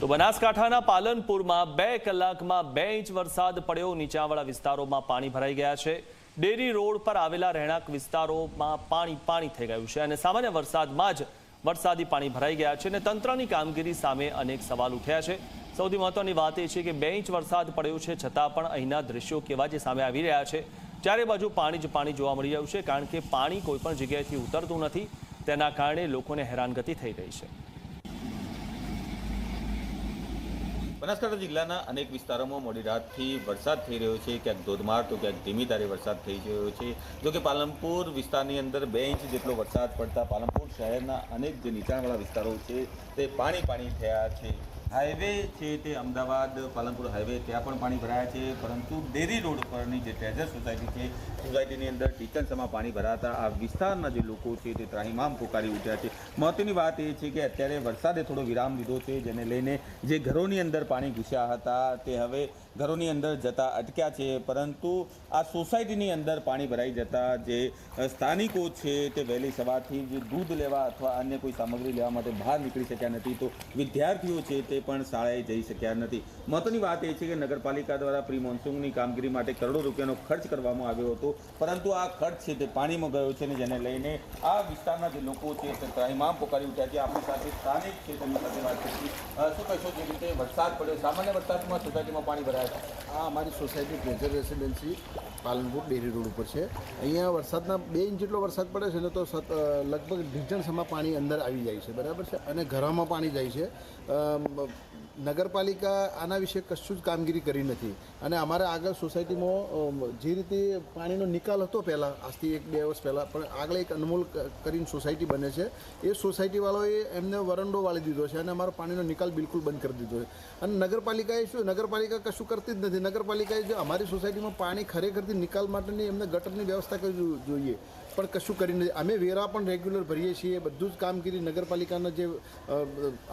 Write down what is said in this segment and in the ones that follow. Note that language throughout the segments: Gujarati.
તો બનાસકાંઠાના પાલનપુરમાં 2 કલાકમાં 2 ઇંચ વરસાદ પડ્યો। નીચાણવાળા વિસ્તારોમાં પાણી ભરાઈ ગયા છે। ડેરી રોડ પર આવેલા રહેણાંક વિસ્તારોમાં પાણી થઈ ગયું છે અને સામાન્ય વરસાદમાં જ વરસાદી પાણી ભરાઈ ગયા છે અને તંત્રની કામગીરી સામે અનેક સવાલ ઉઠ્યા છે। સૌથી મહત્વની વાત એ છે કે 2 ઇંચ વરસાદ પડ્યો છે છતાં પણ અહીંના દ્રશ્યો કેવા જે સામે આવી રહ્યા છે। ચારે બાજુ પાણી જ પાણી જોવા મળી રહ્યું છે, કારણ કે પાણી કોઈપણ જગ્યાએથી ઉતરતું નથી। તેના કારણે લોકોને હેરાનગતિ થઈ રહી છે। બનાસકાંઠા જિલ્લાના અનેક વિસ્તારોમાં મોડી રાતથી વરસાદ થઈ રહ્યો છે, ક્યાંક ધોધમાર તો ક્યાંક ધીમી ધારે વરસાદ થઈ રહ્યો છે। જો કે પાલનપુર વિસ્તારની અંદર 2 ઇંચ જેટલો વરસાદ પડતા પાલનપુર શહેરના અનેક જે નીચાણવાળા વિસ્તારો છે તે પાણી થયા છે। હાઈવે છે તે અમદાવાદ પાલનપુર હાઈવે ત્યાં પણ પાણી ભરાયા છે, પરંતુ ડેરી રોડ પરની જે ટ્રેઝર સોસાયટી છે, સોસાયટીની અંદર ટીચણસમાં પાણી ભરાતા આ વિસ્તારના જે લોકો છે તે ત્રાહિમામ પોકારી ઉઠ્યા છે। મહત્વની વાત એ છે કે અત્યારે વરસાદે થોડો વિરામ લીધો છે, જેને લઈને જે ઘરોની અંદર પાણી ઘૂસ્યા હતા તે હવે ઘરોની અંદર જતા અટક્યા છે, પરંતુ આ સોસાયટીની અંદર પાણી ભરાઈ જતા જે સ્થાનિકો છે તે વહેલી સવારથી જે દૂધ લેવા અથવા અન્ય કોઈ સામગ્રી લેવા માટે બહાર નીકળી શક્યા નથી, તો વિદ્યાર્થીઓ છે તે પણ શાળાએ જઈ શક્યા નથી। મહત્વની વાત એ છે કે નગરપાલિકા દ્વારા પ્રી મોન્સૂનની કામગીરી માટે કરોડો રૂપિયાનો ખર્ચ કરવામાં આવ્યો હતો, પરંતુ આ ખર્ચ છે તે પાણીમાં ગયો છે, ને જેને લઈને આ વિસ્તારના જે લોકો છે તે ત્રાહિમામ પોકારી ઉઠ્યા છે। આપણી સાથે સ્થાનિક છે તેમની સાથે વાત કરી। શું કહેશો, જે રીતે વરસાદ પડ્યો, સામાન્ય વરસાદમાં સોસાયટીમાં પાણી ભરાયા છે? આ અમારી society treasure residency Palanpur dairy road ઉપર છે। અહીંયા વરસાદના 2 ઇંચ જેટલો વરસાદ પડે છે ને તો લગભગ ઢીંચણસમાં પાણી અંદર આવી જાય છે, બરાબર છે, અને ઘરોમાં પાણી જાય છે। નગરપાલિકા આના વિશે કશું જ કામગીરી કરી નથી, અને અમારા આગળ સોસાયટીમાં જે રીતે પાણીનો નિકાલ હતો પહેલાં, આજથી 1-2 વર્ષ પહેલાં, પણ આગળ એક અનમોલ કરીને સોસાયટી બને છે, એ સોસાયટીવાળાએ એમને વરંડો વાળી દીધો છે અને અમારો પાણીનો નિકાલ બિલકુલ બંધ કરી દીધો છે। અને નગરપાલિકાએ નગરપાલિકા કશું કરતી જ નથી। નગરપાલિકાએ જો અમારી સોસાયટીમાં પાણી ખરેખરથી નિકાલ માટેની એમને ગટરની વ્યવસ્થા કરવી જોઈએ, પણ કશું કરી નથી। અમે વેરા પણ રેગ્યુલર ભરીએ છીએ, બધું જ કામગીરી નગરપાલિકાના જે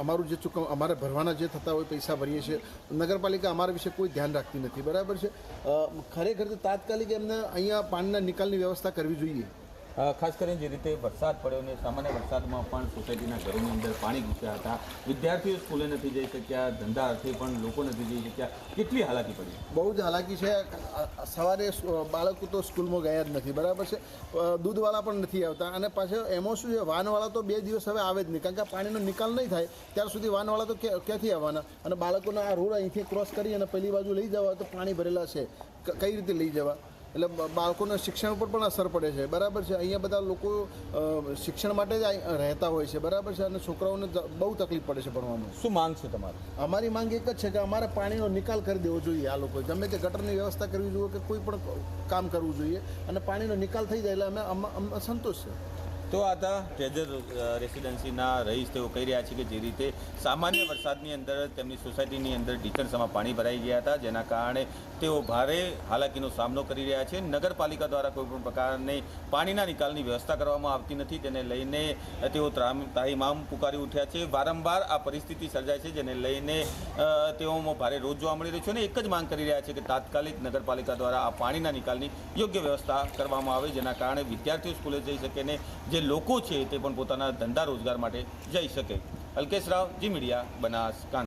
અમારું જે અમારે ભરવાના જે થતા હોય પૈસા ભરીએ છીએ, નગરપાલિકા અમારા વિશે કોઈ ધ્યાન રાખતી નથી, બરાબર છે। ખરેખર તાત્કાલિક એમને અહીંયા પાણીના નિકાલની વ્યવસ્થા કરવી જોઈએ। ખાસ કરીને જે રીતે વરસાદ પડ્યો ને સામાન્ય વરસાદમાં પણ સોસાયટીના ઘરોની અંદર પાણી ઘૂસ્યા હતા, વિદ્યાર્થીઓ સ્કૂલે નથી જઈ શક્યા, ધંધા અર્થે પણ લોકો નથી જઈ શક્યા, કેટલી હાલાકી પડી? બહુ જ હાલાકી છે। સવારે બાળકો તો સ્કૂલમાં ગયા જ નથી, બરાબર છે, દૂધવાળા પણ નથી આવતા, અને પાછળ એમાં શું છે, વાનવાળા તો 2 દિવસ હવે આવે જ નહીં, કારણ કે પાણીનો નિકાલ નહીં થાય ત્યાર સુધી વાનવાળા તો ક્યાંથી આવવાના? અને બાળકોને આ રોડ અહીંથી ક્રોસ કરી અને પહેલી બાજુ લઈ જવા તો પાણી ભરેલા છે, કઈ રીતે લઈ જવા? એટલે બાળકોના શિક્ષણ ઉપર પણ અસર પડે છે, બરાબર છે। અહીંયા બધા લોકો શિક્ષણ માટે જ રહેતા હોય છે, બરાબર છે, અને છોકરાઓને બહુ તકલીફ પડે છે ભણવામાં। શું માંગ છે તમારી? અમારી માંગ એક જ છે કે અમારે પાણીનો નિકાલ કરી દેવો જોઈએ। આ લોકો ગમે તે ગટરની વ્યવસ્થા કરવી જોઈએ કે કોઈ પણ કામ કરવું જોઈએ, અને પાણીનો નિકાલ થઈ જાય એટલે અમે સંતોષ છે। તો આ હતા ટ્રેઝર રેસિડેન્સીના રહીશ, તેઓ કહી રહ્યા છે કે જે રીતે સામાન્ય વરસાદની અંદર તેમની સોસાયટીની અંદર ઢીંચણસમાં પાણી ભરાઈ ગયા હતા, જેના કારણે તેઓ ભારે હાલાકીનો સામનો કરી રહ્યા છે। નગરપાલિકા દ્વારા કોઈપણ પ્રકારની પાણીના નિકાલની વ્યવસ્થા કરવામાં આવતી નથી, તેને લઈને તેઓ ત્રાહિમામ પુકારી ઉઠ્યા છે। વારંવાર આ પરિસ્થિતિ સર્જાય છે, જેને લઈને તેઓમાં ભારે રોજ જોવા મળી રહ્યો છે, અને એક જ માંગ કરી રહ્યા છે કે તાત્કાલિક નગરપાલિકા દ્વારા આ પાણીના નિકાલની યોગ્ય વ્યવસ્થા કરવામાં આવે, જેના કારણે વિદ્યાર્થીઓ સ્કૂલે જઈ શકે ને જે લોકો છે તે પણ પોતાના ધંધા રોજગાર માટે જઈ શકે। અલ્કેશ રાવ, જી મીડિયા, બનાસકાંઠા।